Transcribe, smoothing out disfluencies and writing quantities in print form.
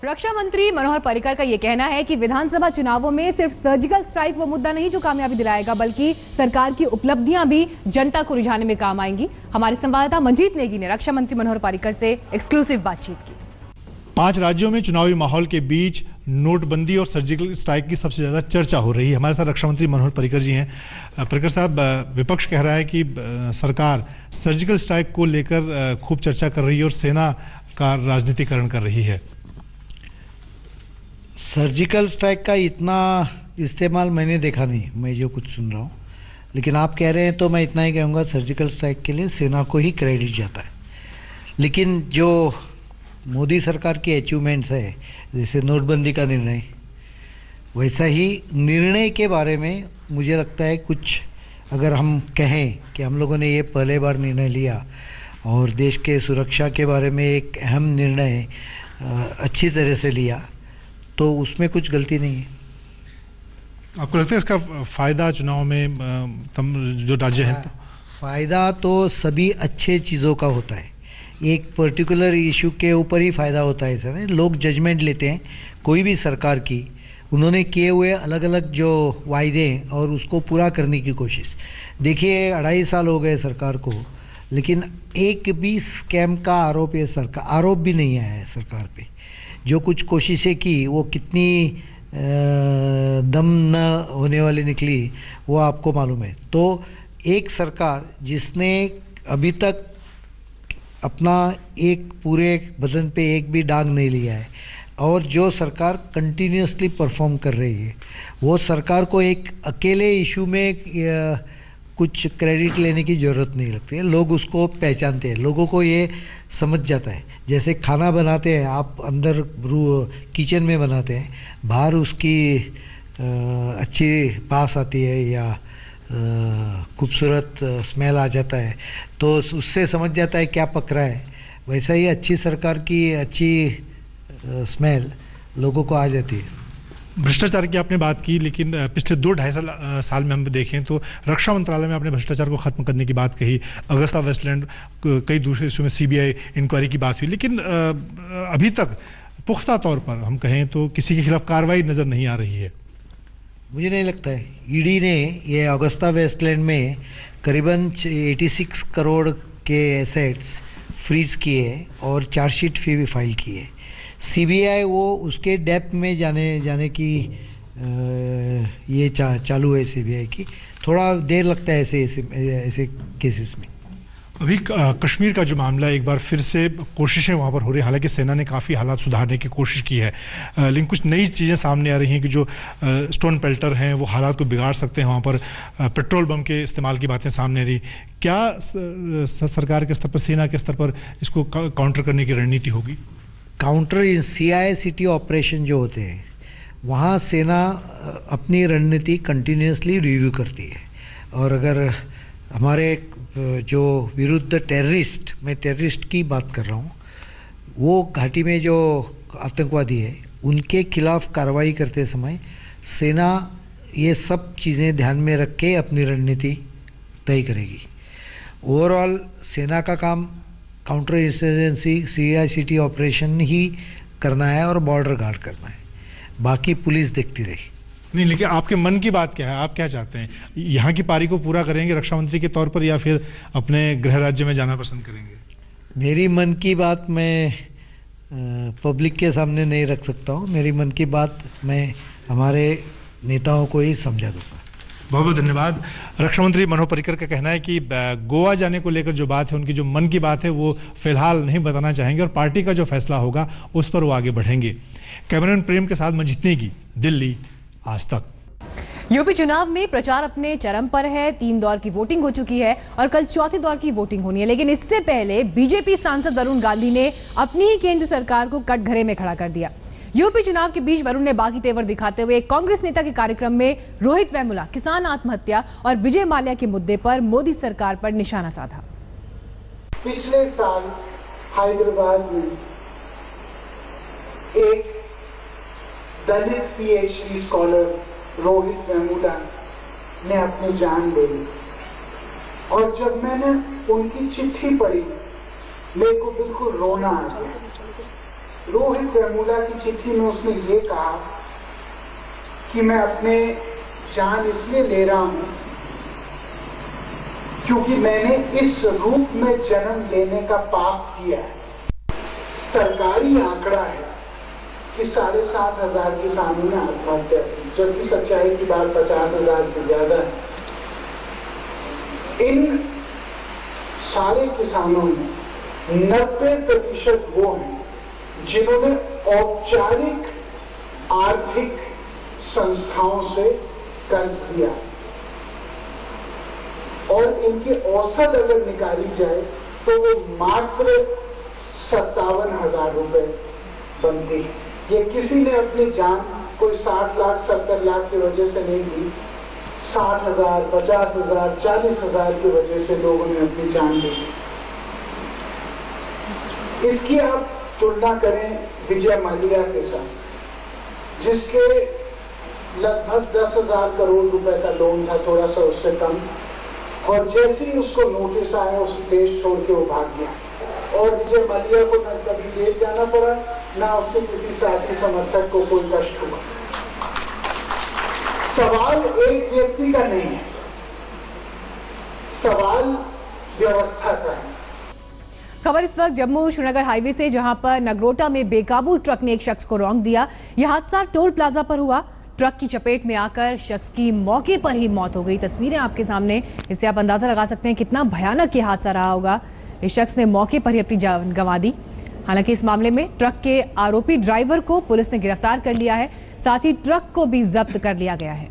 रक्षा मंत्री मनोहर पर्रिकर का यह कहना है कि विधानसभा चुनावों में सिर्फ सर्जिकल स्ट्राइक वो मुद्दा नहीं जो कामयाबी दिलाएगा, बल्कि सरकार की उपलब्धियां भी जनता को रिझाने में काम आएंगी। हमारे संवाददाता मंजीत नेगी ने रक्षा मंत्री मनोहर पर्रिकर से एक्सक्लूसिव बातचीत की। 5 राज्यों में चुनावी माहौल के बीच नोटबंदी और सर्जिकल स्ट्राइक की सबसे ज्यादा चर्चा हो रही है। हमारे साथ रक्षा मंत्री मनोहर पर्रिकर जी हैं। पर्रिकर साहब, विपक्ष कह रहा है कि सरकार सर्जिकल स्ट्राइक को लेकर खूब चर्चा कर रही है और सेना का राजनीतिकरण कर रही है। सर्जिकल स्ट्राइक का इतना इस्तेमाल मैंने देखा नहीं, मैं जो कुछ सुन रहा हूँ, लेकिन आप कह रहे हैं तो मैं इतना ही कहूँगा, सर्जिकल स्ट्राइक के लिए सेना को ही क्रेडिट जाता है। लेकिन जो मोदी सरकार की अचीवमेंट्स है, जैसे नोटबंदी का निर्णय, वैसा ही निर्णय के बारे में मुझे लगता है कुछ अगर हम कहें कि हम लोगों ने ये पहले बार निर्णय लिया और देश के सुरक्षा के बारे में एक अहम निर्णय अच्छी तरह से लिया, तो उसमें कुछ गलती नहीं है। आपको लगता है इसका फायदा चुनाव में जो राज्य हैं? फायदा तो सभी अच्छे चीज़ों का होता है, एक पर्टिकुलर इशू के ऊपर ही फायदा होता है सर। लोग जजमेंट लेते हैं कोई भी सरकार की, उन्होंने किए हुए अलग अलग जो वायदे हैं और उसको पूरा करने की कोशिश। देखिए 2.5 साल हो गए सरकार को, लेकिन एक भी स्कैम का आरोप भी नहीं आया है सरकार पे। जो कुछ कोशिशें की वो कितनी दम न होने वाली निकली वो आपको मालूम है। तो एक सरकार जिसने अभी तक अपना एक पूरे बदन पे एक भी दाग नहीं लिया है और जो सरकार कंटिन्यूसली परफॉर्म कर रही है, वो सरकार को एक अकेले इशू में कुछ क्रेडिट लेने की ज़रूरत नहीं लगती है। लोग उसको पहचानते हैं, लोगों को ये समझ जाता है। जैसे खाना बनाते हैं आप, अंदर किचन में बनाते हैं, बाहर उसकी अच्छी बास आती है या खूबसूरत स्मेल आ जाता है, तो उससे समझ जाता है क्या पक रहा है। वैसा ही अच्छी सरकार की अच्छी स्मेल लोगों को आ जाती है। भ्रष्टाचार की आपने बात की, लेकिन पिछले 2-2.5 साल में हम देखें तो रक्षा मंत्रालय में आपने भ्रष्टाचार को खत्म करने की बात कही, अगस्ता वेस्टलैंड, कई दूसरे इशू में सीबीआई इंक्वायरी की बात हुई, लेकिन अभी तक पुख्ता तौर पर हम कहें तो किसी के खिलाफ कार्रवाई नज़र नहीं आ रही है। मुझे नहीं लगता है। ईडी ने ये अगस्ता वेस्टलैंड में करीबन 86 करोड़ के एसेट्स फ्रीज किए और चार्जशीट भी फाइल की है। सीबीआई वो उसके डेप्थ में जाने की ये चालू है सीबीआई की। थोड़ा देर लगता है ऐसे केसेस में। अभी कश्मीर का जो मामला, एक बार फिर से कोशिशें वहाँ पर हो रही हैं। हालांकि सेना ने काफ़ी हालात सुधारने की कोशिश की है, लेकिन कुछ नई चीज़ें सामने आ रही हैं कि जो स्टोन पेल्टर हैं वो हालात को बिगाड़ सकते हैं। वहाँ पर पेट्रोल बम के इस्तेमाल की बातें सामने आ रही। क्या सरकार के स्तर पर, सेना के स्तर पर इसको काउंटर करने की रणनीति होगी? काउंटर CICT ऑपरेशन जो होते हैं, वहाँ सेना अपनी रणनीति कंटिन्यूसली रिव्यू करती है। और अगर हमारे जो विरुद्ध टेररिस्ट, मैं टेररिस्ट की बात कर रहा हूँ, वो घाटी में जो आतंकवादी है उनके खिलाफ कार्रवाई करते समय सेना ये सब चीज़ें ध्यान में रख के अपनी रणनीति तय करेगी। ओवरऑल सेना का काम काउंटर इंसर्जेंसी CICT ऑपरेशन ही करना है और बॉर्डर गार्ड करना है, बाकी पुलिस देखती रही। नहीं, लेकिन आपके मन की बात क्या है? आप क्या चाहते हैं? यहाँ की पारी को पूरा करेंगे रक्षा मंत्री के तौर पर या फिर अपने गृह राज्य में जाना पसंद करेंगे? मेरी मन की बात मैं पब्लिक के सामने नहीं रख सकता हूँ। मेरी मन की बात मैं हमारे नेताओं को ही समझा दूँगा। बहुत बहुत धन्यवाद। रक्षा मंत्री मनोहर पर्रिकर का कहना है कि गोवा जाने को लेकर जो बात है, उनकी जो मन की बात है, वो फिलहाल नहीं बताना चाहेंगे और पार्टी का जो फैसला होगा उस पर वो आगे बढ़ेंगे। कैमरामैन प्रेम के साथ मंजीत नेगी, दिल्ली, आज तक। यूपी चुनाव में प्रचार अपने चरम पर है। 3 दौर की वोटिंग हो चुकी है और कल 4थे दौर की वोटिंग होनी है, लेकिन इससे पहले बीजेपी सांसद वरुण गांधी ने अपनी ही केंद्र सरकार को कटघरे में खड़ा कर दिया। यूपी चुनाव के बीच वरुण ने बागी तेवर दिखाते हुए कांग्रेस नेता के कार्यक्रम में रोहित वेमुला, किसान आत्महत्या और विजय माल्या के मुद्दे पर मोदी सरकार पर निशाना साधा। पिछले साल हैदराबाद में एक दलित PhD स्कॉलर रोहित वेमुला ने अपनी जान ले ली और जब मैंने उनकी चिट्ठी पढ़ी, मेरे को बिल्कुल रोना आ गया। रोहित वेमुला की चिट्ठी में उसने ये कहा कि मैं अपने जान इसलिए ले रहा हूं क्योंकि मैंने इस रूप में जन्म लेने का पाप किया है। सरकारी आंकड़ा है कि 7,500 किसानों ने आत्महत्या की, जबकि सच्चाई की बात 50,000 से ज्यादा है। इन सारे किसानों में 90% वो हैं जिन्होंने औपचारिक आर्थिक संस्थाओं से कर्ज लिया और इनकी औसत अगर निकाली जाए तो वो मात्र 57,000 रुपए बनती है। ये किसी ने अपनी जान कोई 60 लाख 70 लाख की वजह से नहीं दी, 60,000 50,000 40,000 की वजह से लोगों ने अपनी जान ली। इसकी आप तुलना करें विजय माल्या के साथ, जिसके लगभग 10,000 करोड़ रुपए का लोन था, थोड़ा सा उससे कम, और जैसे ही उसको नोटिस आया उस देश छोड़ के वो भाग गया और विजय माल्या को न कभी जेल जाना पड़ा, ना उसके किसी साथी समर्थक को कोई कष्ट हुआ। सवाल एक व्यक्ति का नहीं है, सवाल व्यवस्था का है। खबर इस वक्त जम्मू श्रीनगर हाईवे से, जहां पर नगरोटा में बेकाबू ट्रक ने एक शख्स को रौंद दिया। यह हादसा टोल प्लाजा पर हुआ। ट्रक की चपेट में आकर शख्स की मौके पर ही मौत हो गई। तस्वीरें आपके सामने, इससे आप अंदाजा लगा सकते हैं कितना भयानक ये हादसा रहा होगा। इस शख्स ने मौके पर ही अपनी जान गंवा दी। हालांकि इस मामले में ट्रक के आरोपी ड्राइवर को पुलिस ने गिरफ्तार कर लिया है, साथ ही ट्रक को भी जब्त कर लिया गया है।